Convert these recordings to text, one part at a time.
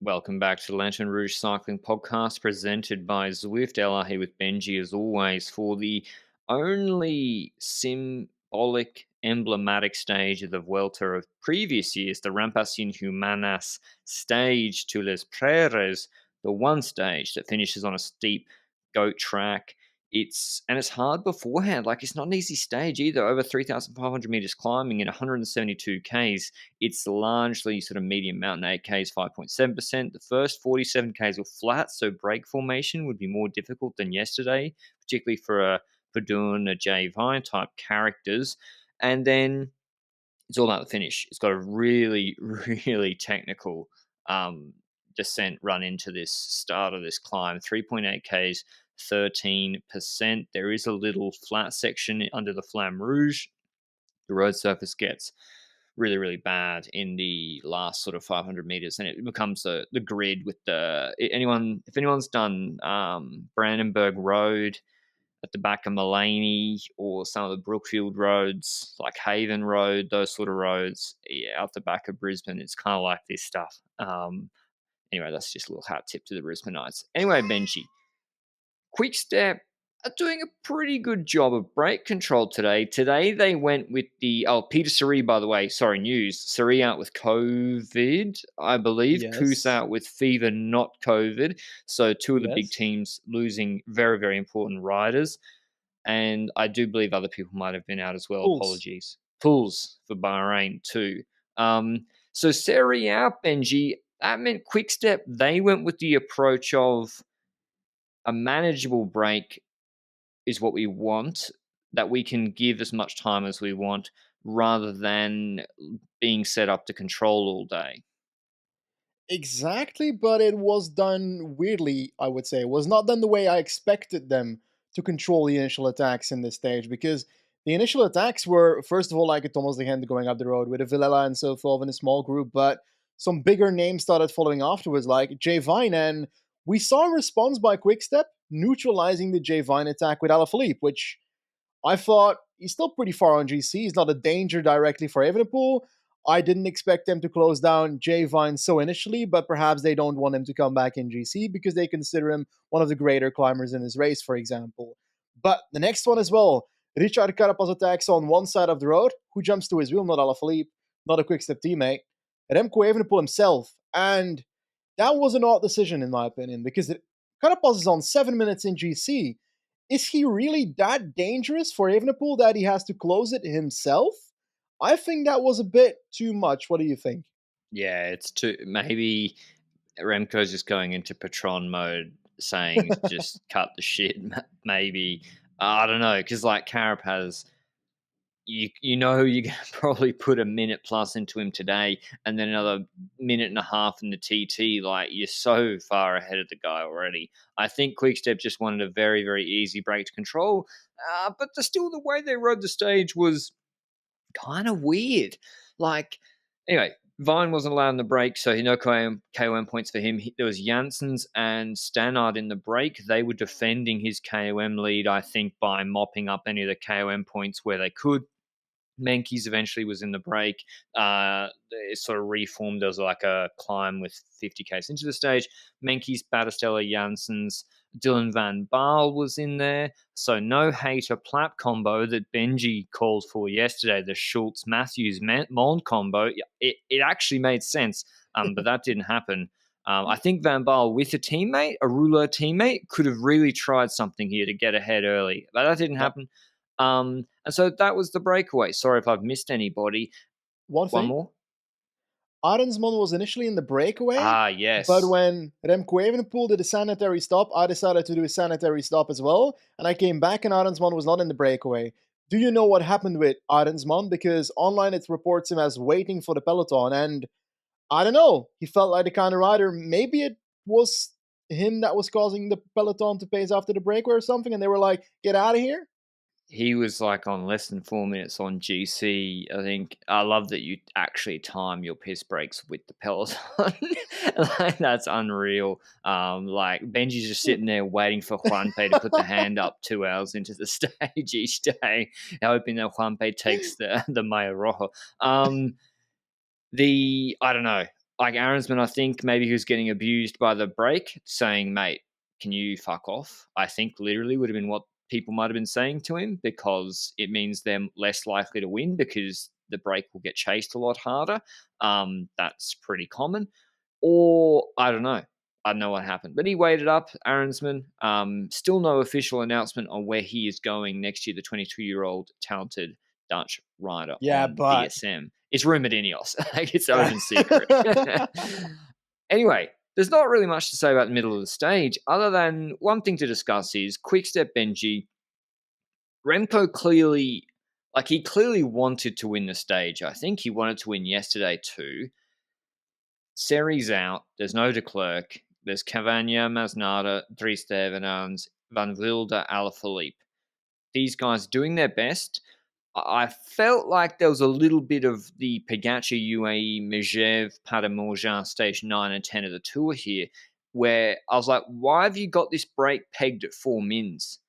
Welcome back to the Lanterne Rouge Cycling Podcast presented by Zwift. LR with Benji as always for the only symbolic, emblematic stage of the Vuelta of previous years, the Rampas Inhumanas stage to Les Praeres, the one stage that finishes on a steep goat track. It's hard beforehand. Like, it's not an easy stage either. Over 3,500 meters climbing in 172 Ks. It's largely sort of medium mountain, 8Ks, 5.7%. The first 47 Ks were flat, so break formation would be more difficult than yesterday, particularly for a Verdun, a J Vine type characters. And then it's all about the finish. It's got a really, really technical descent run into this start of this climb. 3.8 Ks, 13%. There is a little flat section under the Flamme Rouge. The road surface gets really, really bad in the last sort of 500 meters, and it becomes the grid with if anyone's done Brandenburg Road at the back of Mulaney or some of the Brookfield roads, like Haven Road, those sort of roads, out the back of Brisbane, it's kind of like this stuff. Anyway, that's just a little hat tip to the Brisbaneites. Anyway, Benji, Quick Step are doing a pretty good job of brake control today. Today they went with Peter Suri, by the way, sorry, news. Suri out with COVID, I believe. Yes. Kuss out with fever, not COVID. So two of the big Yes. teams losing very, very important riders. And I do believe other people might have been out as well. Pools. Apologies. Pools for Bahrain too. So Suri out, Benji. That meant Quick Step, they went with the approach of a manageable break is what we want, that we can give as much time as we want rather than being set up to control all day. Exactly, but it was done weirdly, I would say. It was not done the way I expected them to control the initial attacks in this stage, because the initial attacks were, first of all, like a Thomas de Gent going up the road with a Villela and so forth in a small group, but some bigger names started following afterwards, like J Vine, and we saw a response by Quickstep neutralizing the J Vine attack with Alaphilippe, which I thought he's still pretty far on GC. He's not a danger directly for Evenepoel. I didn't expect them to close down J Vine so initially, but perhaps they don't want him to come back in GC because they consider him one of the greater climbers in this race, for example. But the next one as well, Richard Carapaz attacks on one side of the road. Who jumps to his wheel? Not Alaphilippe, not a Quickstep teammate. Remco Evenepoel himself. And that was an odd decision, in my opinion, because Carapaz is on 7 minutes in GC. Is he really that dangerous for Evenepoel that he has to close it himself? I think that was a bit too much. What do you think? Yeah, it's too. Maybe Remco's just going into Patron mode, saying just cut the shit. Maybe I don't know, because like Carapaz, you know you're going to probably put a minute plus into him today, and then another minute and a half in the TT. Like, you're so far ahead of the guy already. I think Quickstep just wanted a very, very easy break to control, but still the way they rode the stage was kind of weird. Like, anyway, Vine wasn't allowed in the break, so no KOM points for him. There was Janssens and Stannard in the break. They were defending his KOM lead, I think, by mopping up any of the KOM points where they could. Menkes eventually was in the break. It sort of reformed as like a climb with 50 Ks into the stage. Menkes, Battistella, Janssens, Dylan Van Baal was in there. So no Hater Plapp combo that Benji called for yesterday, the Schultz-Matthews-Mond combo. It actually made sense, but that didn't happen. I think Van Baal with a teammate, a Ruler teammate, could have really tried something here to get ahead early, but that didn't happen. And so that was the breakaway. Sorry if I've missed anybody. One more? Arensman was initially in the breakaway. Yes. But when Remco Evenepoel did a sanitary stop, I decided to do a sanitary stop as well. And I came back and Arensman was not in the breakaway. Do you know what happened with Arensman? Because online it reports him as waiting for the peloton. And I don't know. He felt like the kind of rider. Maybe it was him that was causing the peloton to pace after the breakaway or something. And they were like, get out of here. He was like on less than 4 minutes on GC. I think I love that you actually time your piss breaks with the peloton. Like, that's unreal. Like, Benji's just sitting there waiting for Juanpe to put the hand up 2 hours into the stage each day, hoping that Juanpe takes the Maya Rojo. I don't know. like Aaronsman, I think maybe he was getting abused by the break, saying, mate, can you fuck off? I think literally would have been what people might have been saying to him, because it means they're less likely to win because the break will get chased a lot harder. That's pretty common. Or I don't know. I don't know what happened. But he waited up, Aaronsman. Still no official announcement on where he is going next year, the 22-year-old talented Dutch rider Yeah, on but DSM. It's rumored Ineos. Like, it's open secret. Anyway, there's not really much to say about the middle of the stage, other than one thing to discuss is Quickstep Benji. Remco clearly, like, he clearly wanted to win the stage. I think he wanted to win yesterday too. Seri's out. There's no de Klerk. There's Cavagna, Masnada, Dries Stevenans, Van Wilder, Alaphilippe. These guys doing their best. I felt like there was a little bit of the Pogacar, UAE, Megev, Paderborn stage 9 and 10 of the tour here, where I was like, why have you got this break pegged at 4 mins?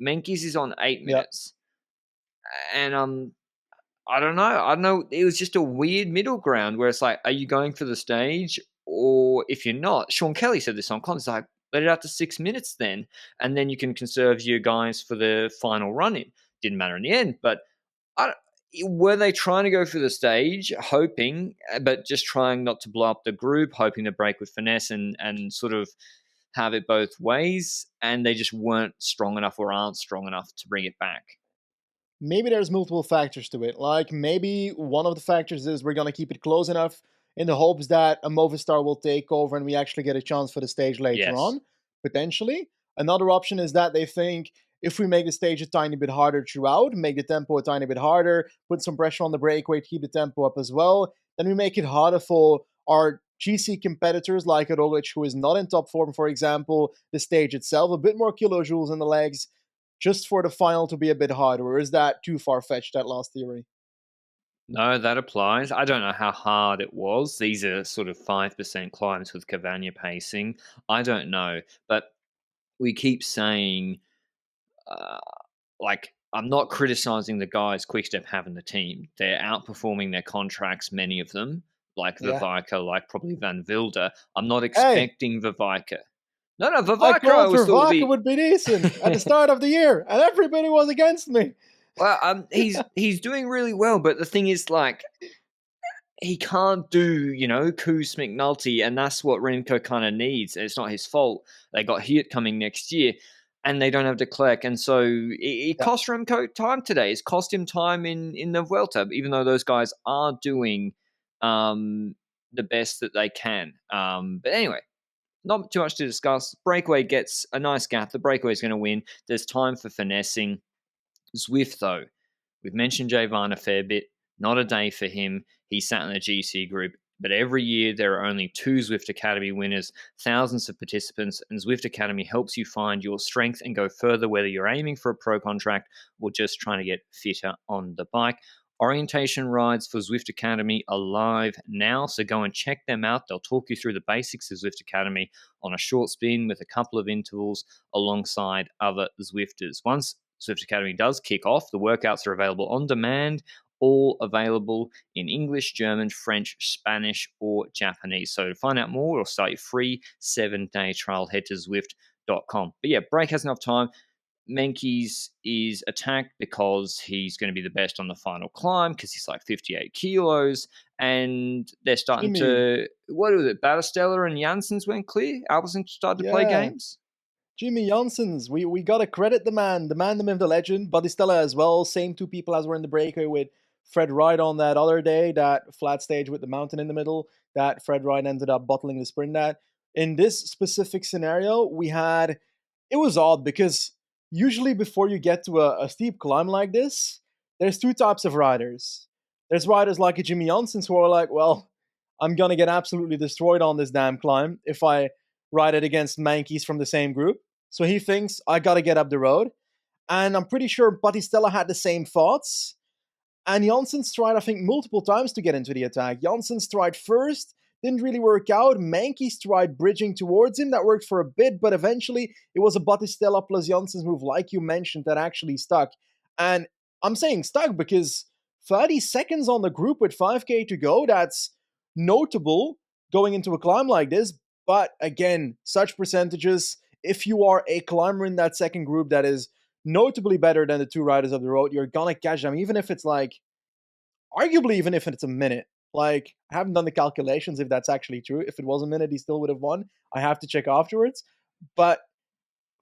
Menkes is on 8 yeah, minutes. And I don't know. I don't know. It was just a weird middle ground where it's like, are you going for the stage? Or if you're not, Sean Kelly said this on comms, it's like, let it out to 6 minutes then, and then you can conserve your guys for the final run in. Didn't matter in the end, but were they trying to go for the stage, hoping, but just trying not to blow up the group, hoping to break with finesse and sort of have it both ways, and they just weren't strong enough or aren't strong enough to bring it back? maybe there's multiple factors to it. Like maybe one of the factors is we're gonna keep it close enough in the hopes that a Movistar will take over and we actually get a chance for the stage later Yes. on, potentially. Another option is that they think if we make the stage a tiny bit harder throughout, make the tempo a tiny bit harder, put some pressure on the breakaway to keep the tempo up as well, then we make it harder for our GC competitors like Roglic, who is not in top form, for example, the stage itself, a bit more kilojoules in the legs, just for the final to be a bit harder, or is that too far-fetched, that last theory? No, that applies. I don't know how hard it was. These are sort of 5% climbs with Cavagna pacing. I don't know. But we keep saying, uh, like, I'm not criticizing the guys Quickstep have in the team. They're outperforming their contracts, many of them, like Yeah. Vivica, like probably Van Wilder. I'm not Hey, expecting Vivica. No, I Vivica I called always for thought would Vaca be. would be decent at the start of the year, and everybody was against me. Well, he's doing really well, but the thing is, like, he can't do, Koos McNulty, and that's what Remco kind of needs. It's not his fault. They got Hirt coming next year, and they don't have de Klerk, and so it Yeah. cost Remco time today. It's cost him time in the Vuelta, even though those guys are doing the best that they can. But anyway, not too much to discuss. Breakaway gets a nice gap. The breakaway is going to win. There's time for finessing. Zwift, though, we've mentioned Jay Vine a fair bit. Not a day for him. He sat in the GC group, but every year there are only 2 Zwift Academy winners, thousands of participants, and Zwift Academy helps you find your strength and go further, whether you're aiming for a pro contract or just trying to get fitter on the bike. Orientation rides for Zwift Academy are live now, so go and check them out. They'll talk you through the basics of Zwift Academy on a short spin with a couple of intervals alongside other Zwifters. Once Zwift Academy does kick off, the workouts are available on demand, all available in English, German, French, Spanish, or Japanese. So to find out more or start your free 7-day trial, head to Zwift.com. But yeah, break has enough time. Menkes is attacked because he's going to be the best on the final climb because he's like 58 kilos, and they're starting Jimmy, to, what was it, Battistella and Janssens went clear? Alberson started to play yeah. games? Jimmy Janssens, we gotta credit the man, the myth, the legend. Battistella as well, same 2 people as were in the breakaway with Fred Wright on that other day, that flat stage with the mountain in the middle, that Fred Wright ended up bottling the sprint at. In this specific scenario, it was odd because usually before you get to a steep climb like this, there's 2 types of riders. There's riders like a Jimmy Janssens who are like, well, I'm gonna get absolutely destroyed on this damn climb if I ride it against Mankeys from the same group. So he thinks, I gotta get up the road. And I'm pretty sure Battistella had the same thoughts. And Janssens tried, I think, multiple times to get into the attack. Janssens tried first, didn't really work out. Mankeys tried bridging towards him. That worked for a bit, but eventually it was a Battistella plus Janssens move, like you mentioned, that actually stuck. And I'm saying stuck because 30 seconds on the group with 5k to go, that's notable. going into a climb like this. But again, such percentages, if you are a climber in that second group that is notably better than the two riders of the road, you're gonna catch them, even if it's like, arguably, even if it's a minute. Like, I haven't done the calculations if that's actually true. If it was a minute, he still would have won. I have to check afterwards. But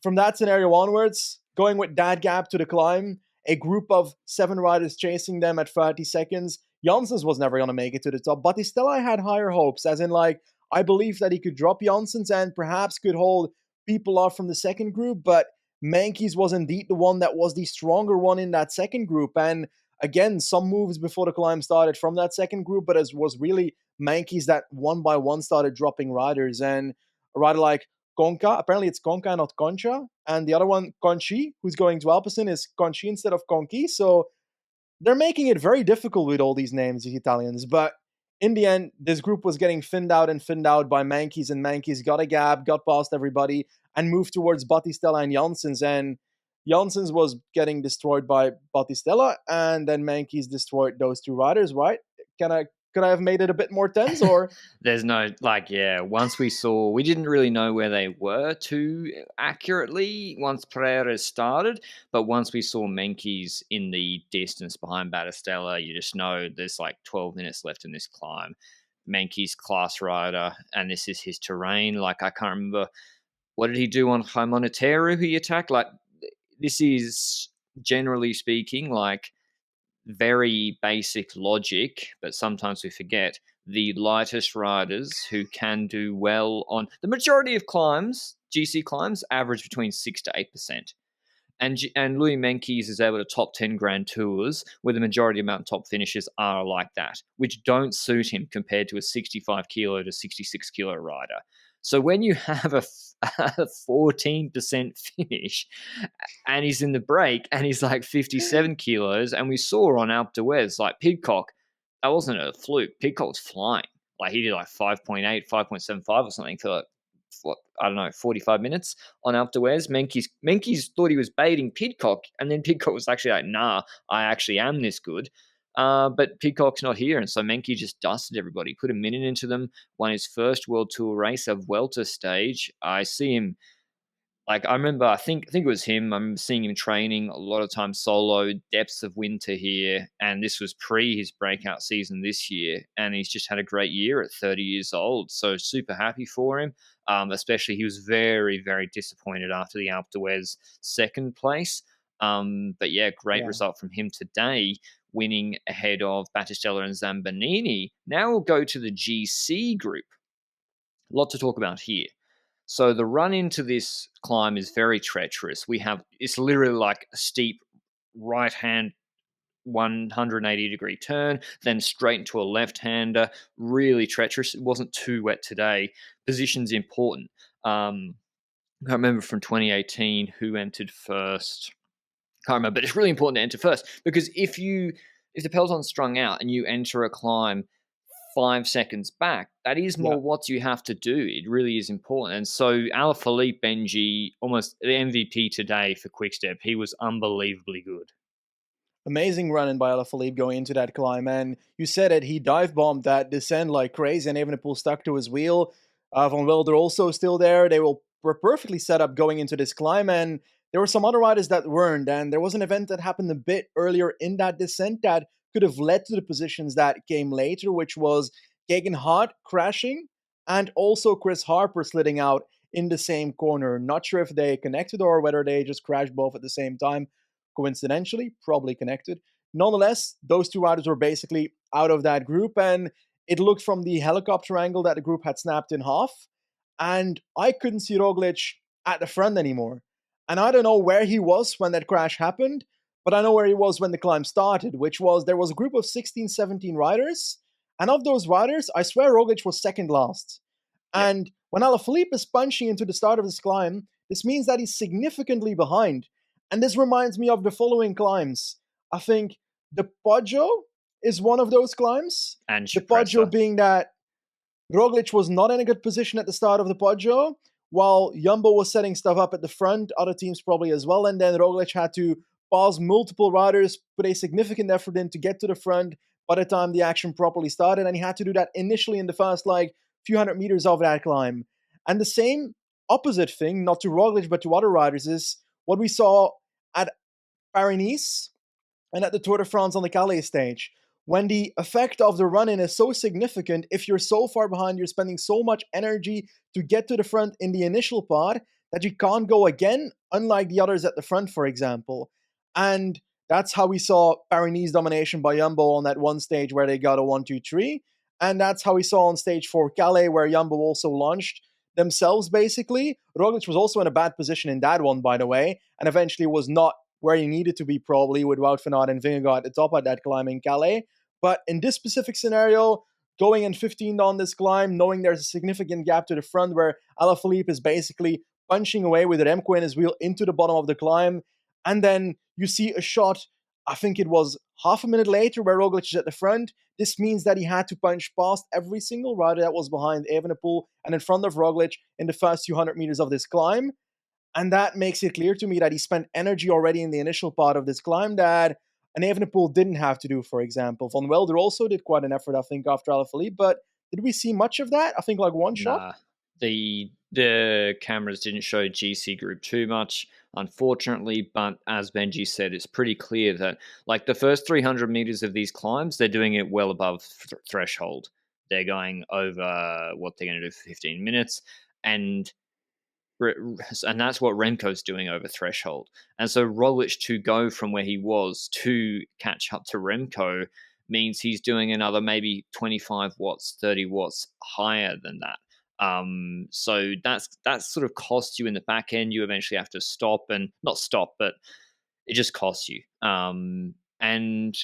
from that scenario onwards, going with that gap to the climb, a group of 7 riders chasing them at 30 seconds, Janssens was never going to make it to the top. But I had higher hopes, as in, like, I believe that he could drop Janssens and perhaps could hold people off from the second group. But Meintjes was indeed the one that was the stronger one in that second group. And again, some moves before the climb started from that second group, but it was really Meintjes that one by one started dropping riders. And a rider like Conca, apparently it's Conca, not Concha, and the other one, Conchi, who's going to Alpecin, is Conchi instead of Conchi. So they're making it very difficult with all these names, these Italians. But in the end, this group was getting thinned out by Meintjes, and Meintjes got a gap, got past everybody, and moved towards Battistella and Janssens. And Janssens was getting destroyed by Battistella, and then Meintjes destroyed those two riders, right? Could I have made it a bit more tense, or There's no, like, yeah, once we didn't really know where they were too accurately once Praeres started, but once we saw Meintjes in the distance behind Battistella, you just know there's like 12 minutes left in this climb. Meintjes class rider, and this is his terrain. Like, I can't remember, what did he do on Haimoneteru, who he attacked? Like, this is, generally speaking, like, very basic logic, but sometimes we forget the lightest riders who can do well on the majority of climbs, GC climbs, average between 6 to 8%. And Louis Meintjes is able to top 10 Grand Tours, where the majority amount of top finishes are like that, which don't suit him compared to a 65 kilo to 66 kilo rider. So when you have a 14% finish and he's in the break and he's like 57 kilos, and we saw on Alpe d'Huez, like Pidcock, that wasn't a fluke. Pidcock was flying. Like, he did like 5.8, 5.75 or something for like, what, I don't know, 45 minutes on Alpe d'Huez. Meintjes thought he was baiting Pidcock, and then Pidcock was actually like, nah, I actually am this good. But Pidcock's not here, and so Meintjes just dusted everybody, put a minute into them, won his first World Tour race, a Vuelta stage. I see him, like, I remember, I think it was him. I'm seeing him training a lot of times solo, depths of winter here, and this was pre his breakout season this year, and he's just had a great year at 30 years old. So super happy for him. Especially, he was very, very disappointed after the Alpe d'Huez second place. But yeah, great result from him today, winning ahead of Battistella and Zambanini. Now we'll go to the GC group. A lot to talk about here. So the run into this climb is very treacherous. It's literally like a steep right hand 180-degree turn, then straight into a left-hander. Really treacherous. It wasn't too wet today. Position's important. I remember from 2018 who entered first. Can't remember, but it's really important to enter first, because if the peloton's strung out and you enter a climb 5 seconds back, that is more what you have to do. It really is important. And so Alaphilippe Benji, almost the MVP today for Quickstep, he was unbelievably good. amazing running by Alaphilippe going into that climb. And you said it, he dive bombed that descent like crazy, and Evenepoel stuck to his wheel. Van Wilder also still there. They were perfectly set up going into this climb, and there were some other riders that weren't. And there was an event that happened a bit earlier in that descent that could have led to the positions that came later, which was Geoghegan Hart crashing and also Chris Harper sliding out in the same corner. Not sure if they connected or whether they just crashed both at the same time. Coincidentally, probably connected. Nonetheless, those two riders were basically out of that group, and it looked from the helicopter angle that the group had snapped in half, and I couldn't see Roglic at the front anymore. And I don't know where he was when that crash happened, but I know where he was when the climb started, which was there was a group of 16, 17 riders, and of those riders, I swear Roglic was second last. And when Alaphilippe is punching into the start of this climb, this means that he's significantly behind. And this reminds me of the following climbs. I think the Poggio is one of those climbs. And the Poggio being that Roglic was not in a good position at the start of the Poggio, while Jumbo was setting stuff up at the front, other teams probably as well, and then Roglic had to pass multiple riders, put a significant effort in to get to the front by the time the action properly started, and he had to do that initially in the first, few hundred meters of that climb. And the same opposite thing, not to Roglic but to other riders, is what we saw at Paris and at the Tour de France on the Calais stage. When the effect of the run in is so significant, if you're so far behind, you're spending so much energy to get to the front in the initial part that you can't go again, unlike the others at the front, for example. And that's how we saw Paris domination by Jumbo on that one stage where they got a 1-2-3. And that's how we saw on stage 4 Calais, where Jumbo also launched themselves, basically. Roglic was also in a bad position in that one, by the way, and eventually was not where he needed to be, probably, with Wout van Aert and Vingegaard at the top of that climb in Calais. But in this specific scenario, going in 15th on this climb, knowing there's a significant gap to the front where Alaphilippe is basically punching away with Remco in his wheel into the bottom of the climb, and then you see a shot, I think it was half a minute later, where Roglic is at the front. This means that he had to punch past every single rider that was behind Evenepoel and in front of Roglic in the first few hundred meters of this climb. And that makes it clear to me that he spent energy already in the initial part of this climb that an Evenepoel didn't have to do, for example. Van Wilder also did quite an effort, I think, after Alaphilippe, but did we see much of that? I think like one shot? Nah, the cameras didn't show GC Group too much, unfortunately, but as Benji said, it's pretty clear that like the first 300 meters of these climbs, they're doing it well above threshold. They're going over what they're going to do for 15 minutes, and that's what Remco's doing over threshold. And so Roglic to go from where he was to catch up to Remco means he's doing another maybe 25 watts, 30 watts higher than that. So that's sort of costs you in the back end. You eventually have to stop, and not stop, but it just costs you. And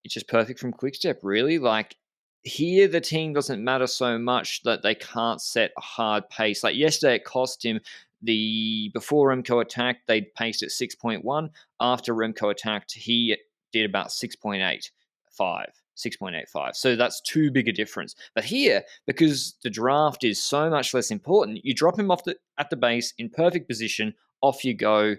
it's just perfect from Quickstep, really. Like here, the team doesn't matter so much that they can't set a hard pace. Like yesterday, it cost him. Before Remco attacked, they paced at 6.1. After Remco attacked, he did about 6.85. So that's too big a difference. But here, because the draft is so much less important, you drop him off at the base in perfect position, off you go.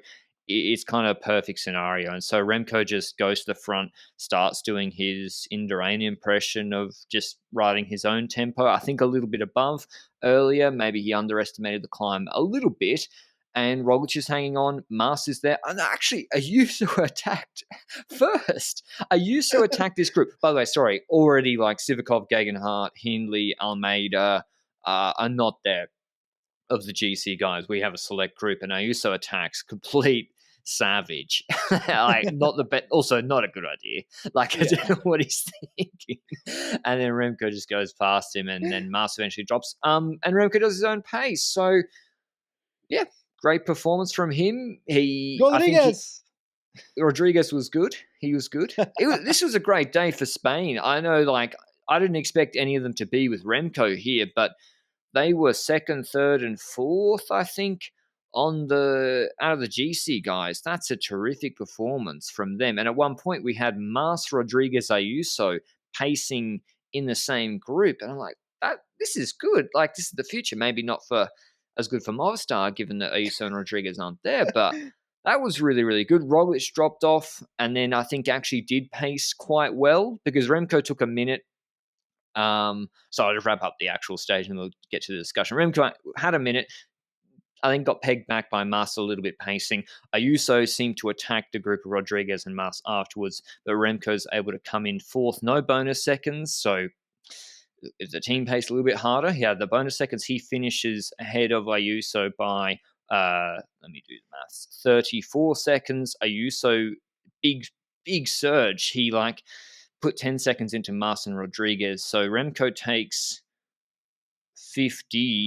It's kind of a perfect scenario. And so Remco just goes to the front, starts doing his Indurain impression of just riding his own tempo. I think a little bit above earlier. Maybe he underestimated the climb a little bit. And Roglic is hanging on. Mars is there. And actually, Ayuso attacked first. Ayuso attacked this group. By the way, sorry, already like Sivakov, Gegenhardt, Hindley, Almeida are not there. Of the GC guys, we have a select group, and Ayuso attacks complete savage. Like not the best, also not a good idea. Like I don't know what he's thinking. And then Remco just goes past him, and then Mars eventually drops. And Remco does his own pace. So yeah, great performance from him. Rodriguez was good. He was good. This was a great day for Spain. I know, like I didn't expect any of them to be with Remco here, but they were second, third, and fourth, I think, out of the GC guys. That's a terrific performance from them. And at one point, we had Mas, Rodriguez, Ayuso pacing in the same group, and I'm like, this is good. Like this is the future. Maybe not as good for Movistar, given that Ayuso and Rodriguez aren't there, but that was really, really good. Roglic dropped off, and then I think actually did pace quite well because Remco took a minute. So I'll just wrap up the actual stage and we'll get to the discussion. Remco had a minute. I think got pegged back by Mas a little bit pacing. Ayuso seemed to attack the group of Rodriguez and Mas afterwards, but Remco's able to come in fourth. No bonus seconds, so if the team paced a little bit harder, he had the bonus seconds. He finishes ahead of Ayuso by, let me do the maths, 34 seconds. Ayuso, big surge. He put 10 seconds into Mas and Rodriguez. So Remco takes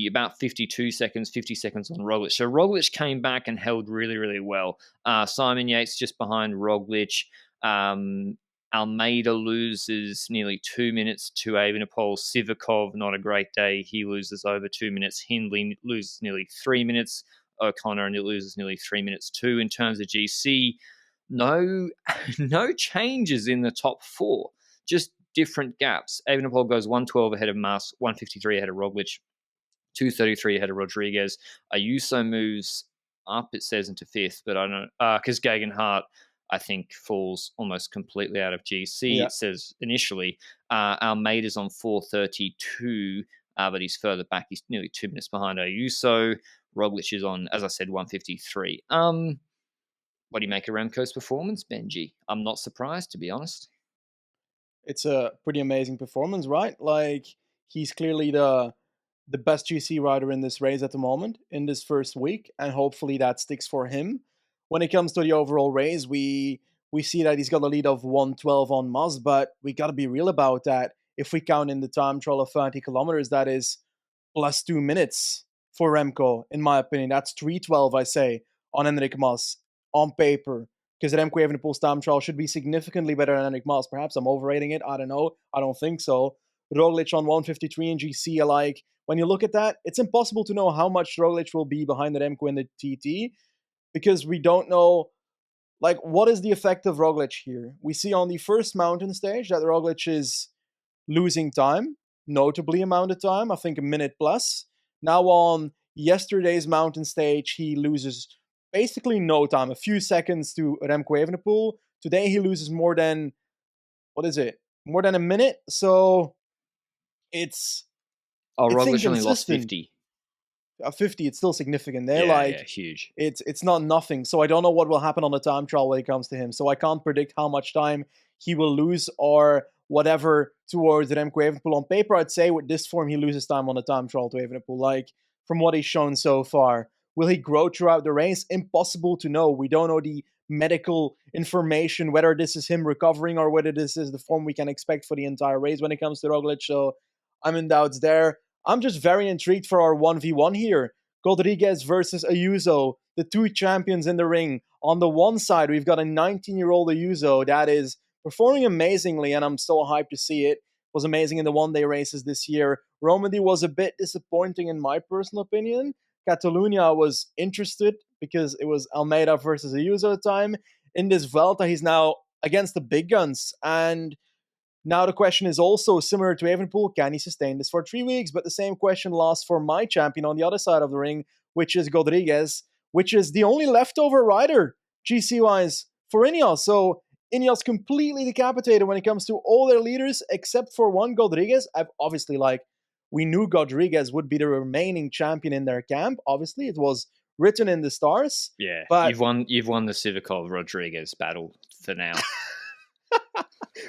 about 52 seconds, 50 seconds on Roglic. So Roglic came back and held really, really well. Simon Yates just behind Roglic. Almeida loses nearly 2 minutes to Evenepoel. Sivakov, not a great day. He loses over 2 minutes. Hindley loses nearly 3 minutes. O'Connor loses nearly 3 minutes too. In terms of GC, no changes in the top four, just different gaps. Evenepoel goes 112 ahead of Mas, 153 ahead of Roglic, 233 ahead of Rodriguez. Ayuso moves up, it says, into fifth, but I don't know, because Gegenhardt, I think, falls almost completely out of GC. Yeah. It says initially. Almeida's on 432. but he's further back. He's nearly 2 minutes behind Ayuso. Roglic is on, as I said, 153. What do you make of Remco's performance, Benji? I'm not surprised, to be honest. It's a pretty amazing performance, right? Like, he's clearly the best GC rider in this race at the moment in this first week, and hopefully that sticks for him. When it comes to the overall race, we see that he's got a lead of 112 on Moss, but we got to be real about that. If we count in the time trial of 30 kilometers, that is plus 2 minutes for Remco, in my opinion. That's 312, I say, on Enric Mas on paper. Because Remco Evenepoel's time trial should be significantly better than Enric Mas. Perhaps I'm overrating it. I don't know. I don't think so. Roglic on 153 in GC, like, when you look at that, it's impossible to know how much Roglic will be behind the Remco in the TT, because we don't know, like, what is the effect of Roglic here. We see on the first mountain stage that Roglic is losing time, notably amount of time, I think a minute plus. Now on yesterday's mountain stage, he loses basically no time, a few seconds to Remco Evenepoel. Today he loses more than, what is it? More than a minute. So it's Roglic only lost inconsistent. 50. 50, it's still significant there. Yeah, huge. It's not nothing. So I don't know what will happen on the time trial when it comes to him. So I can't predict how much time he will lose or whatever towards Remco Evenepoel. On paper, I'd say with this form, he loses time on the time trial to Evenepoel. Like, from what he's shown so far, will he grow throughout the race? Impossible to know. We don't know the medical information, whether this is him recovering or whether this is the form we can expect for the entire race when it comes to Roglic. So I'm in doubts there. I'm just very intrigued for our 1v1 here. Rodriguez versus Ayuso, the two champions in the ring. On the one side, we've got a 19-year-old Ayuso that is performing amazingly, and I'm so hyped to see it. It was amazing in the one-day races this year. Romandy was a bit disappointing in my personal opinion. Catalunya was interested because it was Almeida versus Ayuso at the time. In this Vuelta, he's now against the big guns, and now the question is also similar to Evenepoel, can he sustain this for 3 weeks? But the same question lasts for my champion on the other side of the ring, which is Rodriguez, which is the only leftover rider, GC-wise, for Ineos. So Ineos completely decapitated when it comes to all their leaders, except for one, Rodriguez. Obviously, like, we knew Rodriguez would be the remaining champion in their camp. Obviously, it was written in the stars. Yeah, but you've won the Sivakov Rodriguez battle for now.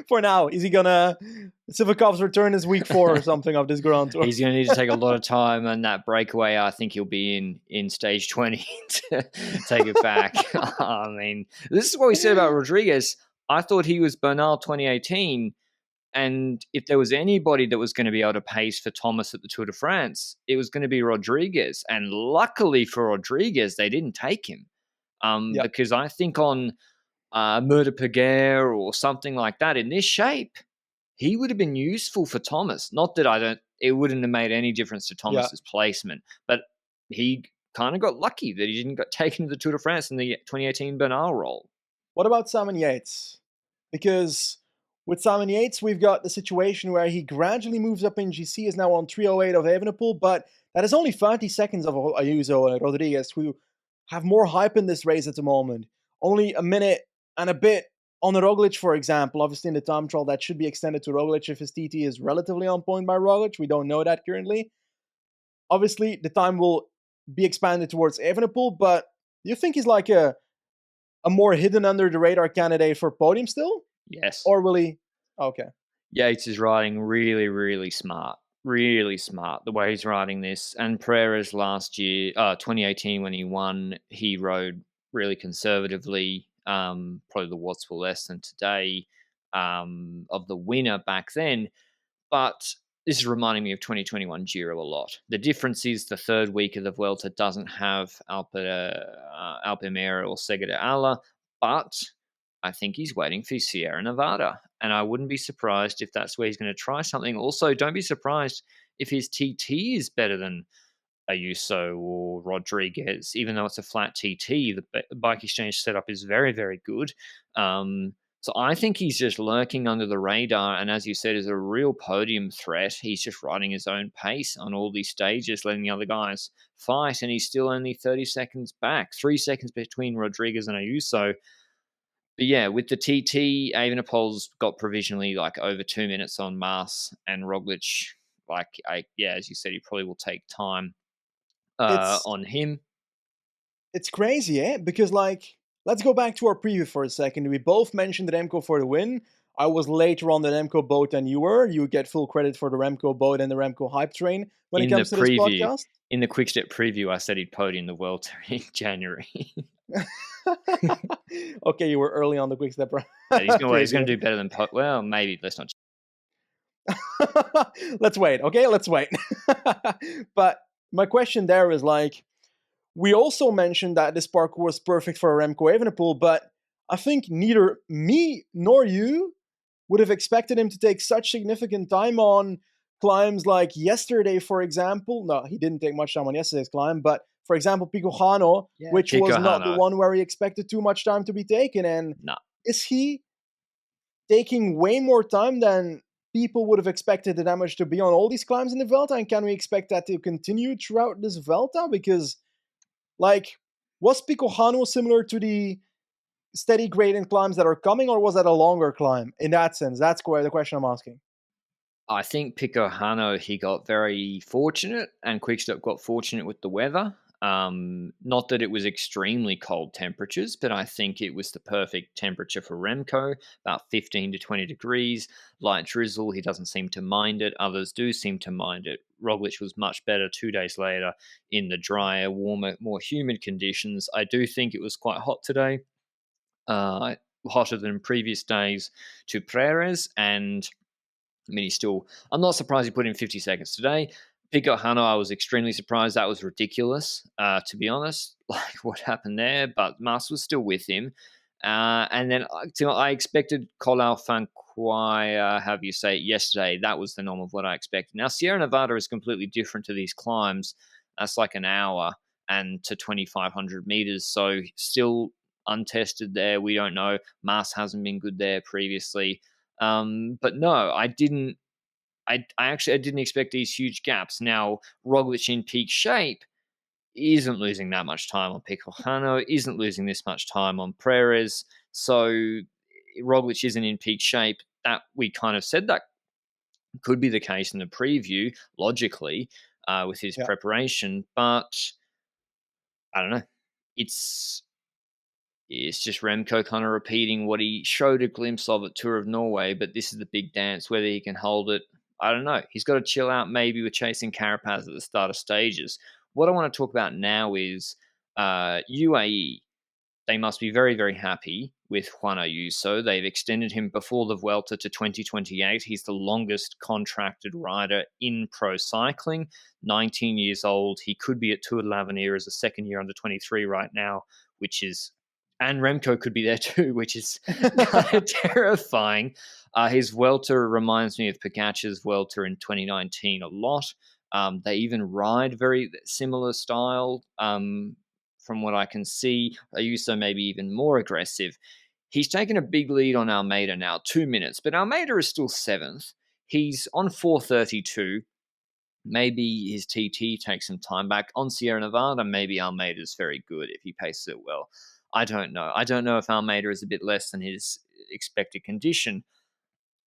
For now, is he gonna? Sivakov's return is week 4 or something of this Grand Tour. He's going to need to take a lot of time, and that breakaway, I think he'll be in stage 20 to take it back. I mean, this is what we said about Rodriguez. I thought he was Bernal 2018, and if there was anybody that was going to be able to pace for Thomas at the Tour de France, it was going to be Rodriguez. And luckily for Rodriguez, they didn't take him, because I think on Murder Peguer or something like that in this shape, he would have been useful for Thomas. Not that it wouldn't have made any difference to Thomas's placement, but he kind of got lucky that he didn't get taken to the Tour de France in the 2018 Bernal role. What about Simon Yates? Because with Simon Yates, we've got the situation where he gradually moves up in GC, is now on 308 of Evenepoel, but that is only 30 seconds of Ayuso and Rodriguez, who have more hype in this race at the moment. Only a minute and a bit on Roglic, for example. Obviously, in the time trial, that should be extended to Roglic if his TT is relatively on point by Roglic. We don't know that currently. Obviously, the time will be expanded towards Evenepoel, but do you think he's like a more hidden under the radar candidate for podium still? Yes. Or will he? Okay. Yates is riding really, really smart. Really smart the way he's riding this. And Praeres last year, 2018, when he won, he rode really conservatively. Probably the watts were less than today of the winner back then. But this is reminding me of 2021 Giro a lot. The difference is the third week of the Vuelta doesn't have Alpemera or Sega de Ala, but I think he's waiting for Sierra Nevada. And I wouldn't be surprised if that's where he's going to try something. Also, don't be surprised if his TT is better than Ayuso or Rodriguez, even though it's a flat TT. The bike exchange setup is very, very good. So I think he's just lurking under the radar, and as you said, is a real podium threat. He's just riding his own pace on all these stages, letting the other guys fight, and he's still only 30 seconds back, 3 seconds between Rodriguez and Ayuso. But yeah, with the TT, Evenepoel's got provisionally like over 2 minutes on Mars, and Roglic as you said, he probably will take time It's on him. it's crazy, eh? Because like, let's go back to our preview for a second. We both mentioned Remco for the win. I was later on the Remco boat than you were. You get full credit for the Remco boat and the Remco hype train when it In the comes to this preview, podcast. in the Quickstep preview, I said he'd podium the Vuelta in January. Okay, you were early on the quick step. He's going Okay, to do better than well, maybe let's not. let's wait. Okay, let's wait. But my question there is like, we also mentioned that this parkour was perfect for Remco Evenepoel, but I think neither me nor you would have expected him to take such significant time on climbs like yesterday, for example. No, he didn't take much time on yesterday's climb, but for example, Picojano, which was not the Picojano. one where he expected too much time to be taken. And No. is he taking way more time than people would have expected the damage to be on all these climbs in the Vuelta? And can we expect that to continue throughout this Vuelta? Because, like, was Picojano similar to the steady gradient climbs that are coming, or was that a longer climb in that sense? That's the question I'm asking. I think Picojano, he got very fortunate, and Quickstep got fortunate with the weather. Not that it was extremely cold temperatures, but I think it was the perfect temperature for Remco, about 15 to 20 degrees, light drizzle. He doesn't seem to mind it. Others do seem to mind it. Roglic was much better 2 days later in the drier, warmer, more humid conditions. I do think it was quite hot today, hotter than previous days to Praeres, and I mean, I'm not surprised he put in 50 seconds today. Picojano, I was extremely surprised. That was ridiculous, to be honest, like what happened there. But Mas was still with him. And then I expected Colau Fanquaya, however you say it, yesterday. That was the norm of what I expected. Now, Sierra Nevada is completely different to these climbs. That's like an hour and to 2,500 meters. So still untested there. We don't know. Mas hasn't been good there previously. But no, I didn't. I didn't expect these huge gaps. Now, Roglic in peak shape isn't losing that much time on Picojano, isn't losing this much time on Praeres. So Roglic isn't in peak shape. That we kind of said that could be the case in the preview, logically, with his preparation. But I don't know. It's just Remco kind of repeating what he showed a glimpse of at Tour of Norway, but this is the big dance. Whether he can hold it, I don't know. He's got to chill out maybe with chasing Carapaz at the start of stages. What I want to talk about now is UAE. They must be very, very happy with Juan Ayuso. They've extended him before the Vuelta to 2028. He's the longest contracted rider in pro cycling, 19 years old. He could be at Tour de l'Avenir as a second year under 23 right now, which is, and Remco could be there too, which is kind of terrifying. His Vuelta reminds me of Pogacar's Vuelta in 2019 a lot. They even ride very similar style. From what I can see, Ayuso maybe even more aggressive. He's taken a big lead on Almeida now, 2 minutes, but Almeida is still 7th. He's on 4:32. Maybe his TT takes some time back. On Sierra Nevada, maybe Almeida's very good if he paces it well. I don't know. I don't know if Almeida is a bit less than his expected condition.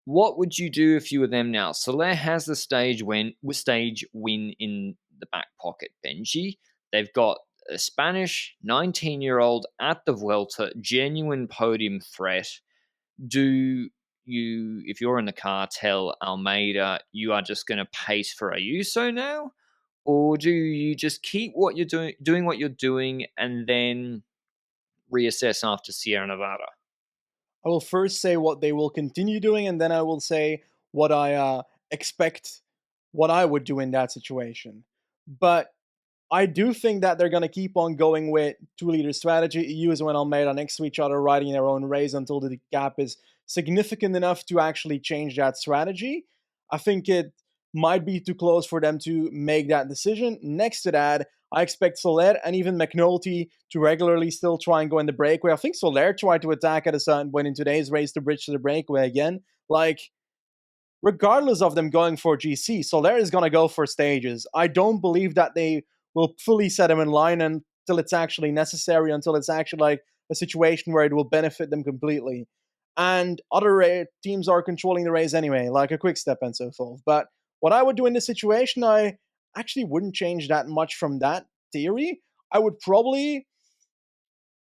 What would you do if you were them now? Soler has the stage win in the back pocket, Benji. They've got a Spanish 19-year-old at the Vuelta, genuine podium threat. Do you, if you're in the car, tell Almeida you are just going to pace for Ayuso now? Or do you just keep what you're doing what you're doing, and then reassess after Sierra Nevada? I will first say what they will continue doing, and then I will say what I expect, what I would do in that situation. But I do think that they're going to keep on going with two-leader strategy. Ayuso and Almeida next to each other, riding their own race until the gap is significant enough to actually change that strategy. I think it might be too close for them to make that decision. Next to that, I expect Soler and even McNulty to regularly still try and go in the breakaway. I think Soler tried to attack at a certain point in today's race to bridge to the breakaway again. Like, regardless of them going for GC, Soler is going to go for stages. I don't believe that they will fully set him in line until it's actually necessary, until it's actually like a situation where it will benefit them completely. And other teams are controlling the race anyway, like a Quick Step and so forth. But What I would do in this situation, I actually wouldn't change that much from that theory. I would probably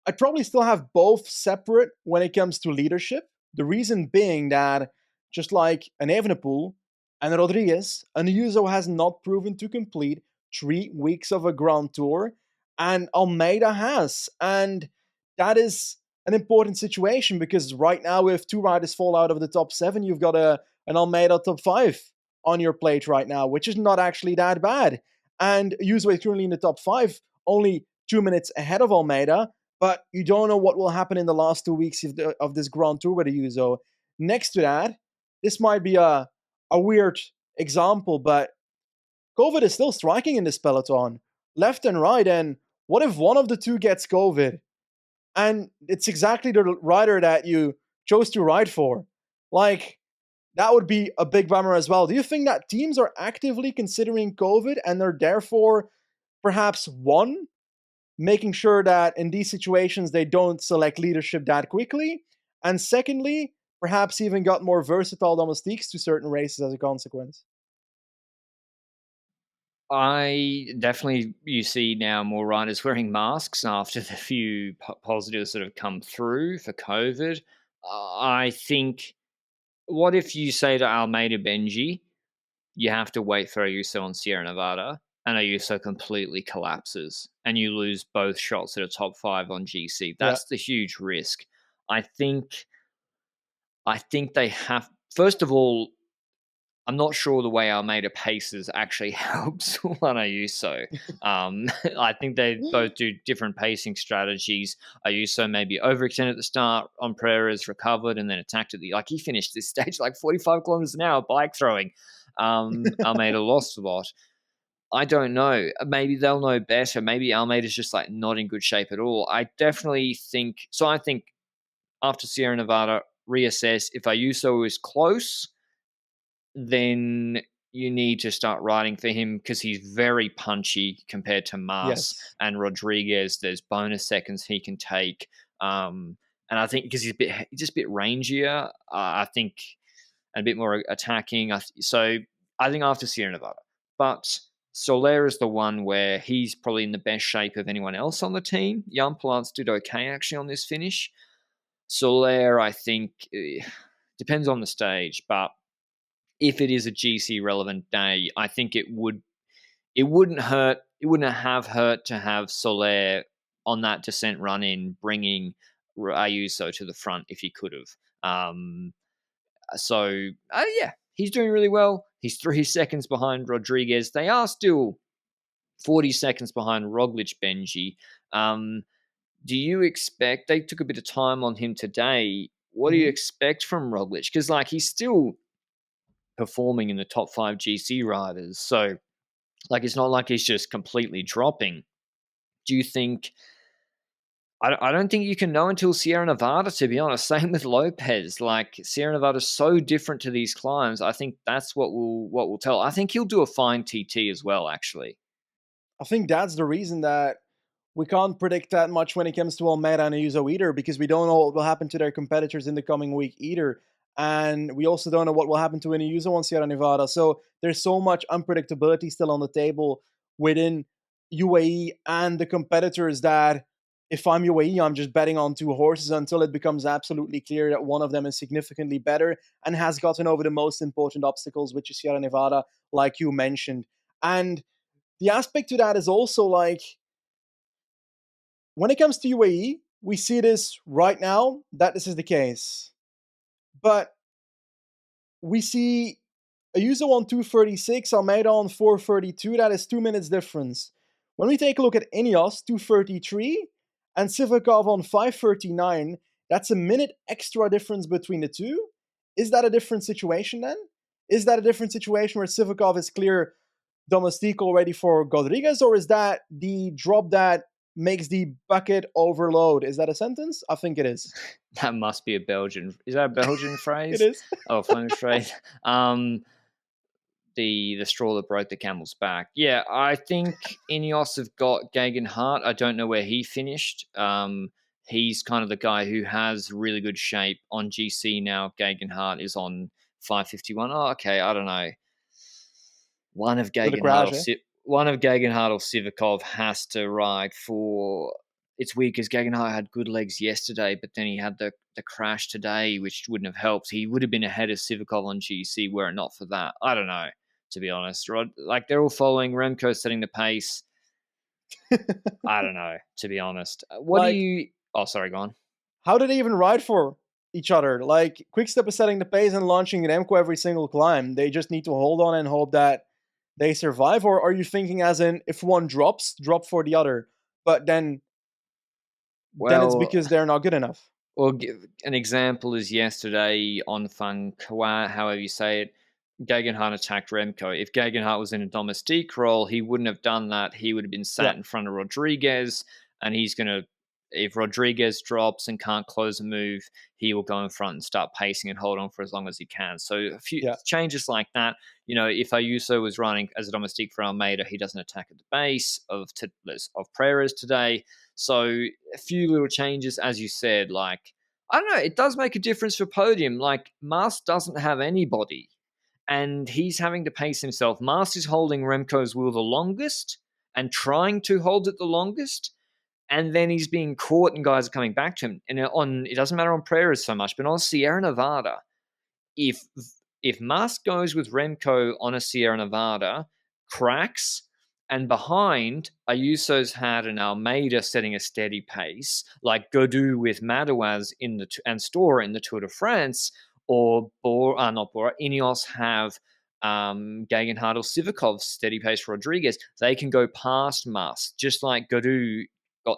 I'd probably still have both separate when it comes to leadership. The reason being that just like an Evenepoel and Rodriguez, an Ayuso has not proven to complete 3 weeks of a Grand Tour, and Almeida has. And that is an important situation because right now, if two riders fall out of the top seven, you've got an Almeida top five on your plate right now, which is not actually that bad. And Ayuso is currently in the top five, only 2 minutes ahead of Almeida, but you don't know what will happen in the last 2 weeks of this Grand Tour with Ayuso. Next to that, this might be a weird example, but COVID is still striking in this peloton, left and right. And what if one of the two gets COVID? And it's exactly the rider that you chose to ride for. Like, that would be a big bummer as well. Do you think that teams are actively considering COVID and they're therefore perhaps one, making sure that in these situations they don't select leadership that quickly, and secondly, perhaps even got more versatile domestiques to certain races as a consequence? I definitely, you see now more riders wearing masks after the few positives that have come through for COVID. I think, what if you say to Almeida Benji, you have to wait for Ayuso on Sierra Nevada, and Ayuso completely collapses, and you lose both shots at a top five on GC? Yeah. That's the huge risk. I think. I think they have. First of all, I'm not sure the way Almeida paces actually helps Juan Ayuso. I think they both do different pacing strategies. Ayuso maybe overextended at the start on Praeres, recovered, and then attacked at the, like, he finished this stage like 45 kilometers an hour bike throwing. Almeida lost a lot. I don't know. Maybe they'll know better. Maybe Almeida's just like not in good shape at all. I definitely think so. I think after Sierra Nevada, reassess. If Ayuso is close, then you need to start riding for him because he's very punchy compared to Mas Yes. and Rodriguez. There's bonus seconds he can take. And I think because he's just a bit rangier, I think, and a bit more attacking. So I think after Sierra Nevada. But Soler is the one where he's probably in the best shape of anyone else on the team. Jan Palance did okay actually on this finish. Soler, I think, depends on the stage, but if it is a GC relevant day, I think it wouldn't hurt. It wouldn't have hurt to have Soler on that descent run in, bringing Ayuso to the front if he could have. Yeah, he's doing really well. He's 3 seconds behind Rodriguez. They are still 40 seconds behind Roglic, Benji. Do you expect, they took a bit of time on him today, what do you expect from Roglic? Because like he's still performing in the top 5 GC riders. So like it's not like he's just completely dropping. Do you think, I don't think you can know until Sierra Nevada, to be honest. Same with Lopez. Like Sierra Nevada's so different to these climbs. I think that's what will tell. I think he'll do a fine TT as well, actually. I think that's the reason that we can't predict that much when it comes to Almeida and Ayuso either, because we don't know what will happen to their competitors in the coming week either. And we also don't know what will happen to an Ayuso on Sierra Nevada. So there's so much unpredictability still on the table within UAE and the competitors that if I'm UAE, I'm just betting on two horses until it becomes absolutely clear that one of them is significantly better and has gotten over the most important obstacles, which is Sierra Nevada, like you mentioned. And the aspect to that is also like, when it comes to UAE, we see this right now that this is the case. But we see Ayuso on 236, Almeida on 432. That is 2 minutes difference. When we take a look at Ineos, 233, and Sivakov on 539, that's a minute extra difference between the two. Is that a different situation then? Is that a different situation where Sivakov is clear domestique already for Rodriguez, or is that the drop that makes the bucket overload? Is that a sentence? I think it is. That must be a Belgian. Is that a Belgian It phrase? is. Oh, Flemish phrase. The straw that broke the camel's back. Yeah, I think Ineos have got Geoghegan Hart. I don't know where he finished. He's kind of the guy who has really good shape on GC now. Geoghegan Hart is on 551. Oh, okay, I don't know. one of with a crash, eh? Gegenhardt or Sivakov has to ride for. It's weird because Gegenhardt had good legs yesterday, but then he had the crash today, which wouldn't have helped. He would have been ahead of Sivakov on GC were it not for that. I don't know, to be honest. Like they're all following Remco setting the pace. I don't know, to be honest. What do Like, you? Oh, sorry, go on. how do they even ride for each other? Like, Quickstep is setting the pace and launching Remco every single climb. They just need to hold on and hope that they survive. Or are you thinking as in if one drops, drop for the other, but then it's Well, because they're not good enough? Well, an example is yesterday on Fun Kwa, however you say it, Gegenhardt attacked Remco. If Gegenhardt was in a domestique role, he wouldn't have done that. He would have been Yeah, sat in front of Rodriguez, and he's going to, if Rodriguez drops and can't close a move, he will go in front and start pacing and hold on for as long as he can. So a few yeah, changes like that. You know, if Ayuso was running as a domestique for Almeida, he doesn't attack at the base of Praeres today. So a few little changes, as you said, like I don't know, it does make a difference for podium. Like Mast doesn't have anybody, and he's having to pace himself. Mast is holding Remco's wheel the longest and trying to hold it the longest, and then he's being caught, and guys are coming back to him. And it doesn't matter on Praeres so much, but on Sierra Nevada, if if Musk goes with Remco on a Sierra Nevada, cracks, and behind Ayuso's had an Almeida setting a steady pace, like Godou with Madouas and Stora in the Tour de France, or not Bora, Ineos have Gegenhardt or Sivakov steady pace Rodriguez, they can go past Musk, just like Godou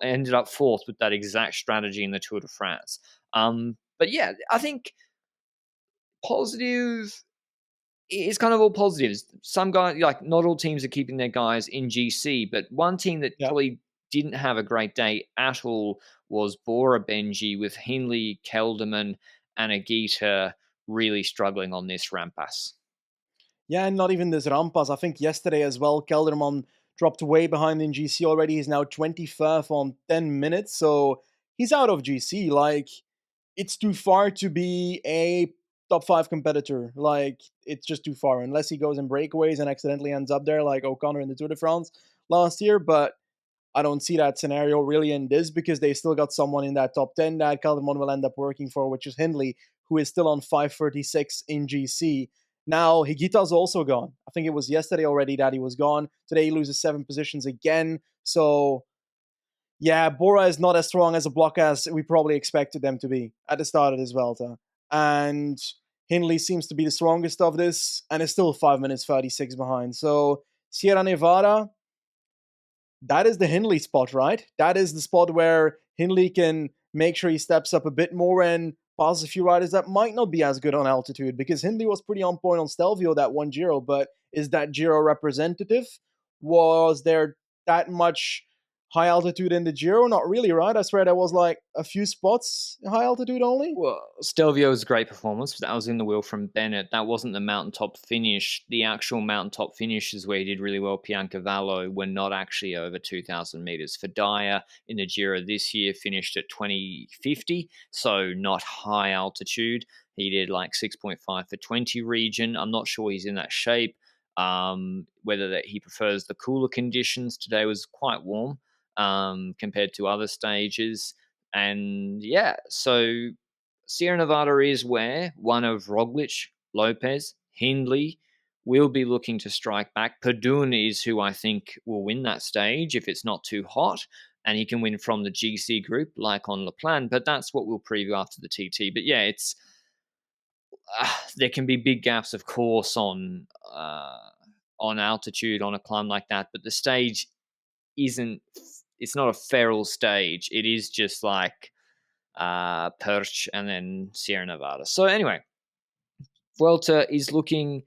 ended up fourth with that exact strategy in the Tour de France. But yeah, I think positive. It's kind of all positives. Some guys, like not all teams are keeping their guys in GC, but one team that yeah. probably didn't have a great day at all was Bora Benji, with Hindley, Kelderman, and Agita really struggling on this Rampas. Yeah, and not even this Rampas. I think yesterday as well, Kelderman dropped way behind in GC already. He's now 25th on 10 minutes, so he's out of GC. Like, it's too far to be a top 5 competitor. Like, it's just too far, unless he goes in breakaways and accidentally ends up there, like O'Connor in the Tour de France last year. But I don't see that scenario really in this because they still got someone in that top 10 that Kelderman will end up working for, which is Hindley, who is still on 536 in GC. Now, Higuita's also gone. I think it was yesterday already that he was gone. Today he loses 7 positions again. So, yeah, Bora is not as strong as a block as we probably expected them to be at the start of this Vuelta. And Hindley seems to be the strongest of this and is still 5 minutes 36 behind. So, Sierra Nevada, that is the Hindley spot, right? That is the spot where Hindley can make sure he steps up a bit more and passes a few riders that might not be as good on altitude, because Hindley was pretty on point on Stelvio that one Giro, but is that Giro representative? Was there that much high altitude in the Giro? Not really, right? I swear there was like a few spots high altitude only. Well, Stelvio's great performance. That was in the wheel from Bennett. That wasn't the mountaintop finish. The actual mountaintop finishes where he did really well, Piancavallo, were not actually over 2,000 meters. For Dyer in the Giro this year finished at 2050, so not high altitude. He did like 6.5 for 20 region. I'm not sure he's in that shape. Whether that he prefers the cooler conditions. Today was quite warm compared to other stages. And yeah, so Sierra Nevada is where one of Roglic, Lopez, Hindley will be looking to strike back. Padun is who I think will win that stage if it's not too hot, and he can win from the GC group like on Le Plan, but that's what we'll preview after the TT. But yeah, it's there can be big gaps, of course, on altitude on a climb like that, but the stage isn't. It's not a feral stage. It is just like Perch, and then Sierra Nevada. So anyway, Vuelta is looking,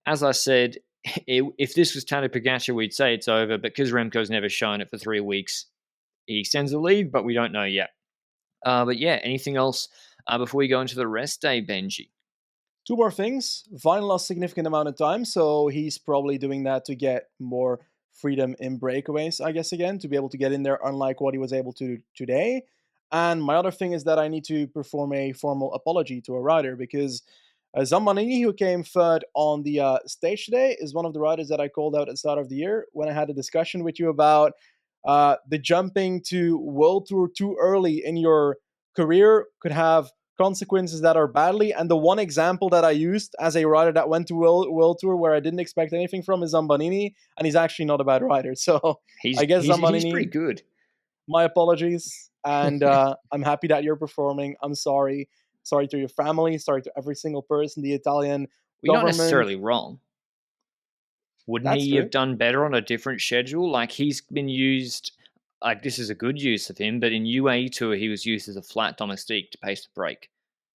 as I said, if this was Tadej Pogacar, we'd say it's over, but because Remco's never shown it for 3 weeks, he extends the lead, but we don't know yet. But yeah, anything else before we go into the rest day, Benji? Two more things. Vine lost significant amount of time, so he's probably doing that to get more freedom in breakaways, I guess, again, to be able to get in there, unlike what he was able to today. And my other thing is that I need to perform a formal apology to a rider, because Zambanini, who came third on the stage today, is one of the riders that I called out at the start of the year when I had a discussion with you about the jumping to World Tour too early in your career could have consequences that are badly. And the one example that I used as a rider that went to World Tour where I didn't expect anything from is Zambanini, and he's actually not a bad rider. So He's I guess he's pretty Zambanini, good. my apologies, and I'm happy that you're performing. I'm sorry. Sorry to your family. Sorry to every single person, the Italian Well, you're not government. necessarily wrong. Wouldn't That's he have true. done better on a different schedule? Like he's been used, like this is a good use of him, but in UAE Tour he was used as a flat domestique to pace the break.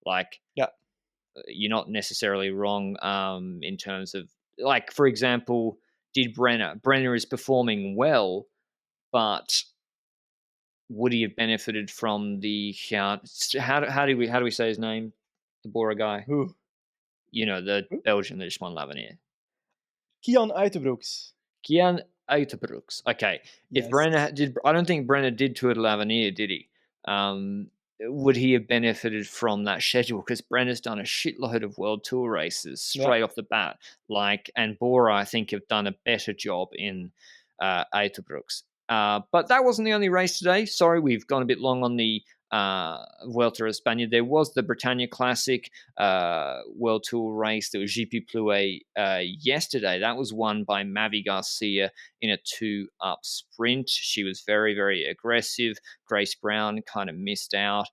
Like Yeah. you're not necessarily wrong in terms of, like, for example, did Brenner is performing well, but would he have benefited from the how do we say his name, the Bora guy, Who? you know, the Who? Belgian that just won L'Avenir? Kian Uiterbroeks. Kian Uiterbroeks. Okay, if Yes. Brenner did, I don't think Brenner did Tour de l'Avenir, did he? Would he have benefited from that schedule? Because Brenner's done a shitload of World Tour races Yeah. straight off the bat. Like, and Bora, I think, have done a better job in Uiterbroeks. But that wasn't the only race today. Sorry, we've gone a bit long on the Vuelta a España. There was the Bretagne Classic World Tour race. There was GP Plouay yesterday. That was won by Mavi Garcia in a 2-up sprint. She was very, very aggressive. Grace Brown kind of missed out.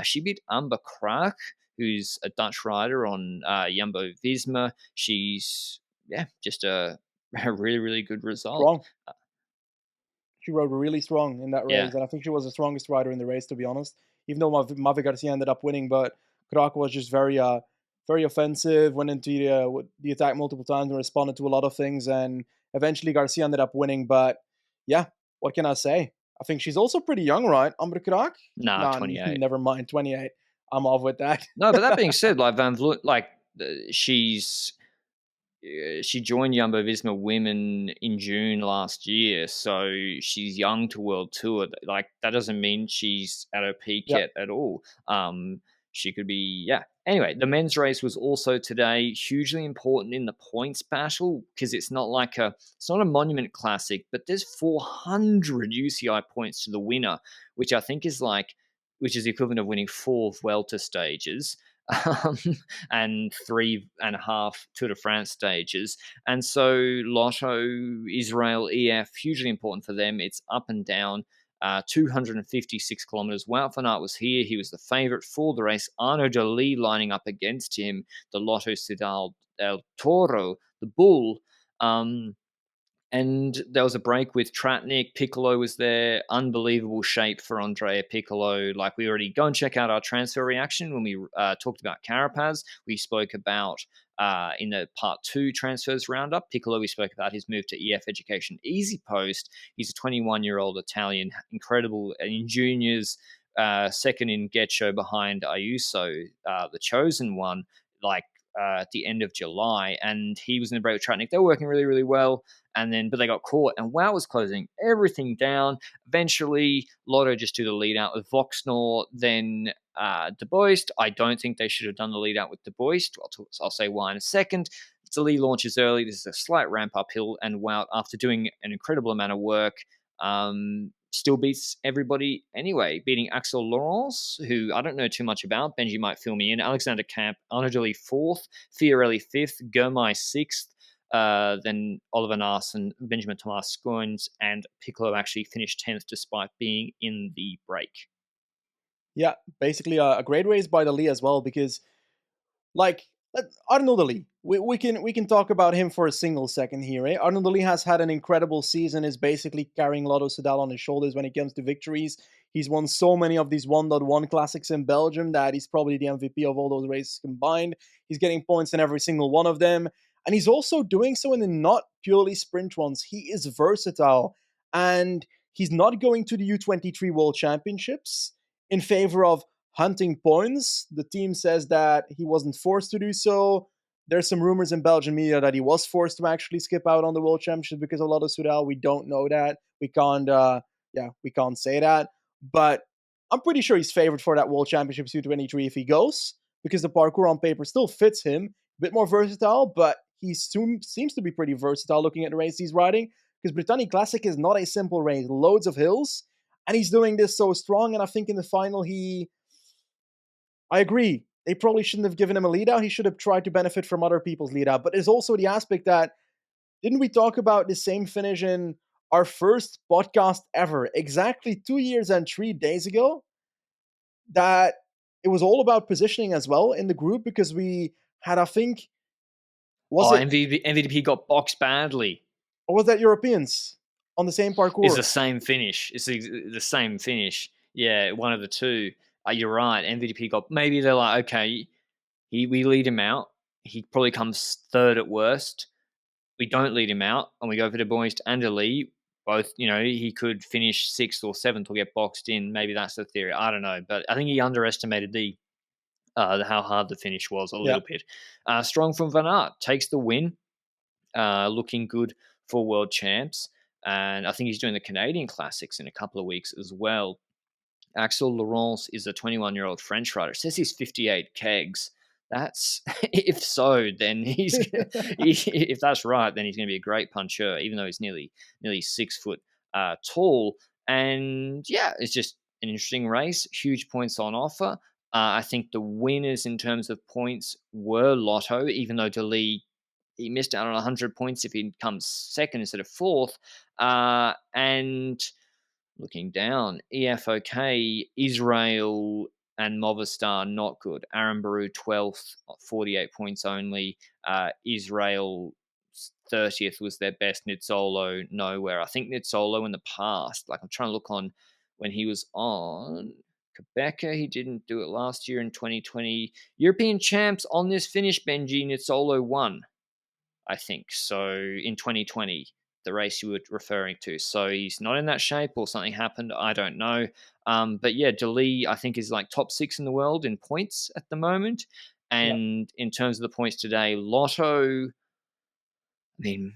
She beat Amber Krak, who's a Dutch rider on Jumbo Visma. She's, just a really, really good result. Strong. She rode really strong in that Yeah. race, and I think she was the strongest rider in the race, to be honest. Even though Mavi Garcia ended up winning, but Krak was just very offensive, went into the attack multiple times and responded to a lot of things, and eventually Garcia ended up winning. But yeah, what can I say? I think she's also pretty young, right? Amber Krak? Nah, Nah, 28. never mind, 28. I'm off with that. No, but that being said, like Van Vleut, like she's she joined Jumbo Visma Women in June last year, so she's young to World Tour. Like that doesn't mean she's at her peak Yeah, yet at all. She could be, yeah. Anyway, the men's race was also today hugely important in the points battle because it's not a monument classic, but there's 400 UCI points to the winner, which I think is which is the equivalent of winning 4 Vuelta stages. Um, and 3.5 Tour de France stages. And so Lotto, Israel, EF, hugely important for them. It's up and down. 256 kilometers. Wout van Aert was here. He was the favorite for the race. Arnaud Delis lining up against him. The Lotto Cidade del Toro, the bull. And there was a break with Tratnik. Piccolo was there. Unbelievable shape for Andrea Piccolo. Like we already go and check out our transfer reaction when we talked about Carapaz. We spoke about in the part 2 transfers roundup. Piccolo, we spoke about his move to EF Education Easy Post. He's a 21-year-old Italian, incredible in juniors. Second in Getcho behind Ayuso, the chosen one. Like at the end of July, and he was in the break with Tratnik. They were working really, really well, but they got caught, and Wow was closing everything down. Eventually, Lotto just do the lead out with Voxnor, then De Boist. I don't think they should have done the lead out with De Boist. I'll say why in a second. Delis launches early. This is a slight ramp uphill, and Wout, after doing an incredible amount of work, still beats everybody anyway, beating Axel Laurence, who I don't know too much about. Benji might fill me in. Alexander Camp, Arnaud Delis 4th, Fiorelli 5th, Girmay 6th, then Oliver Naesen, Benjamin Thomas Scoins, and Piccolo actually finished 10th despite being in the break. Yeah, basically a great race by Delis as well because, like, Arnaud Delis, we can talk about him for a single second here. Arnaud Delis has had an incredible season. Is basically carrying Lotto Soudal on his shoulders when it comes to victories. He's won so many of these 1.1 classics in Belgium that he's probably the MVP of all those races combined. He's getting points in every single one of them, and he's also doing so in the not purely sprint ones. He is versatile, and he's not going to the U23 World Championships in favor of hunting points. The team says that he wasn't forced to do so. There's some rumors in Belgian media that he was forced to actually skip out on the World Championship because of Lotto Soudal. We don't know that. We can't say that. But I'm pretty sure he's favored for that World Championship U23 if he goes, because the parkour on paper still fits him, a bit more versatile, but he seems to be pretty versatile looking at the race he's riding, because Brittany Classic is not a simple race, loads of hills, and he's doing this so strong, and I think in the final I agree. They probably shouldn't have given him a lead out. He should have tried to benefit from other people's lead out. But there's also the aspect that, didn't we talk about the same finish in our first podcast ever, exactly 2 years and 3 days ago? That it was all about positioning as well in the group, because we had, I think, was it, MVP got boxed badly. or was that Europeans on the same parkour? It's the same finish. It's the same finish. Yeah, one of the two. You're right. MVP got, maybe they're like, okay, we lead him out. He probably comes third at worst. We don't lead him out, and we go for the boys and the lead. Both, he could finish sixth or seventh or get boxed in. Maybe that's the theory. I don't know, but I think he underestimated how hard the finish was a little bit. Strong from Van Aert takes the win, looking good for world champs, and I think he's doing the Canadian Classics in a couple of weeks as well. Axel Laurence is a 21-year-old French rider. It says he's 58 kegs. That's, if so, then if that's right, then he's going to be a great puncher, even though he's nearly 6 foot tall. And yeah, it's just an interesting race. Huge points on offer. I think the winners in terms of points were Lotto, even though he missed out on 100 points if he comes second instead of fourth. And looking down, EFOK, Israel, and Movistar, not good. Aaron Baru, 12th, 48 points only. Israel, 30th was their best. Nizzolo, nowhere. I think Nizzolo in the past, like I'm trying to look on when he was on Quebecer, he didn't do it last year in 2020. European champs on this finish, Benji, Nizzolo won, I think. So in 2020, the race you were referring to. So he's not in that shape, or something happened. I don't know. But yeah, Dali, I think, is like top 6 in the world in points at the moment. And in terms of the points today, Lotto, I mean,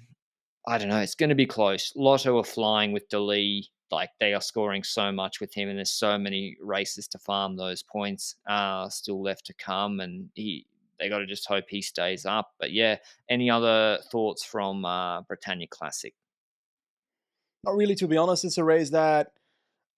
I don't know. It's going to be close. Lotto are flying with Dali. Like, they are scoring so much with him, and there's so many races to farm those points still left to come. And they got to just hope he stays up. But yeah, any other thoughts from Bretagne Classic? Not really, to be honest. It's a race that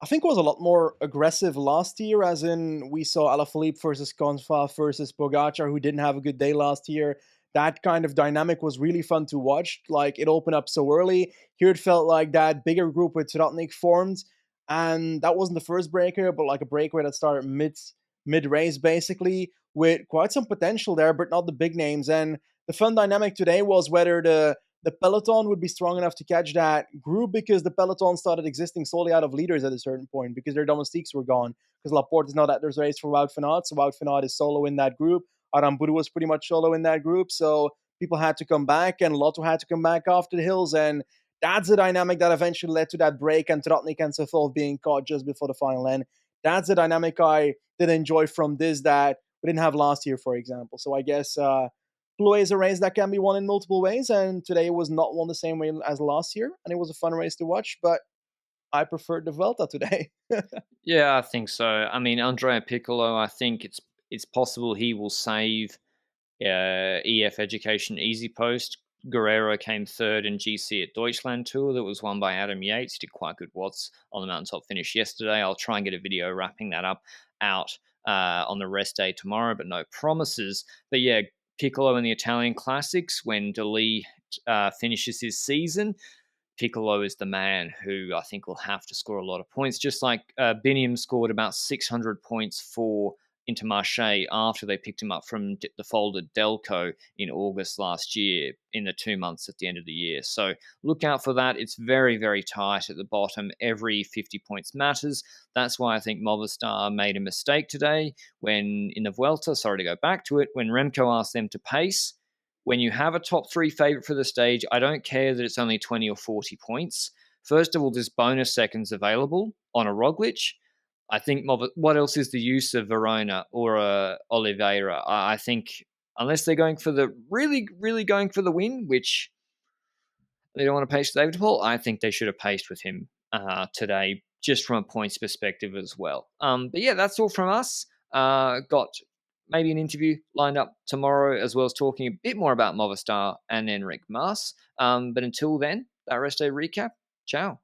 I think was a lot more aggressive last year, as in we saw Alaphilippe versus Konfa versus Pogacar, who didn't have a good day last year. That kind of dynamic was really fun to watch. Like, it opened up so early. Here it felt like that bigger group with Tratnik formed, and that wasn't the first breaker, but like a breakaway that started mid race basically, with quite some potential there, but not the big names. And the fun dynamic today was whether the peloton would be strong enough to catch that group, because the peloton started existing solely out of leaders at a certain point, because their domestiques were gone. Because Laporte is not at this race for Wout van Aert, so Wout van Aert is solo in that group. Aramburu was pretty much solo in that group, so people had to come back, and Lotto had to come back after the hills, and that's the dynamic that eventually led to that break, and Tratnik and Sefov being caught just before the final end. That's the dynamic I did enjoy from this that we didn't have last year, for example. So I guess Ploy is a race that can be won in multiple ways, and today was not won the same way as last year, and it was a fun race to watch, but I preferred the Vuelta today. Yeah, I think so. I mean, Andrea Piccolo, I think it's possible he will save EF Education Easy Post. Guerrero came third in GC at Deutschland Tour that was won by Adam Yates. He did quite good watts on the mountaintop finish yesterday. I'll try and get a video wrapping that up out on the rest day tomorrow, but no promises. But yeah, Piccolo in the Italian Classics, when Dali finishes his season, Piccolo is the man who I think will have to score a lot of points, just like Biniam scored about 600 points for Intermarché after they picked him up from the folded Delco in August last year, in the 2 months at the end of the year. So look out for that. It's very, very tight at the bottom. Every 50 points matters. That's why I think Movistar made a mistake today when in the Vuelta, sorry to go back to it, when Remco asked them to pace. When you have a top 3 favorite for the stage, I don't care that it's only 20 or 40 points. First of all, there's bonus seconds available on a Roglic. I think what else is the use of Verona or Oliveira? I think unless they're going for the really, really going for the win, which they don't want to pace David Paul, I think they should have paced with him today, just from a points perspective as well. But yeah, that's all from us. Got maybe an interview lined up tomorrow, as well as talking a bit more about Movistar and Enric Mas. But until then, that rest day recap. Ciao.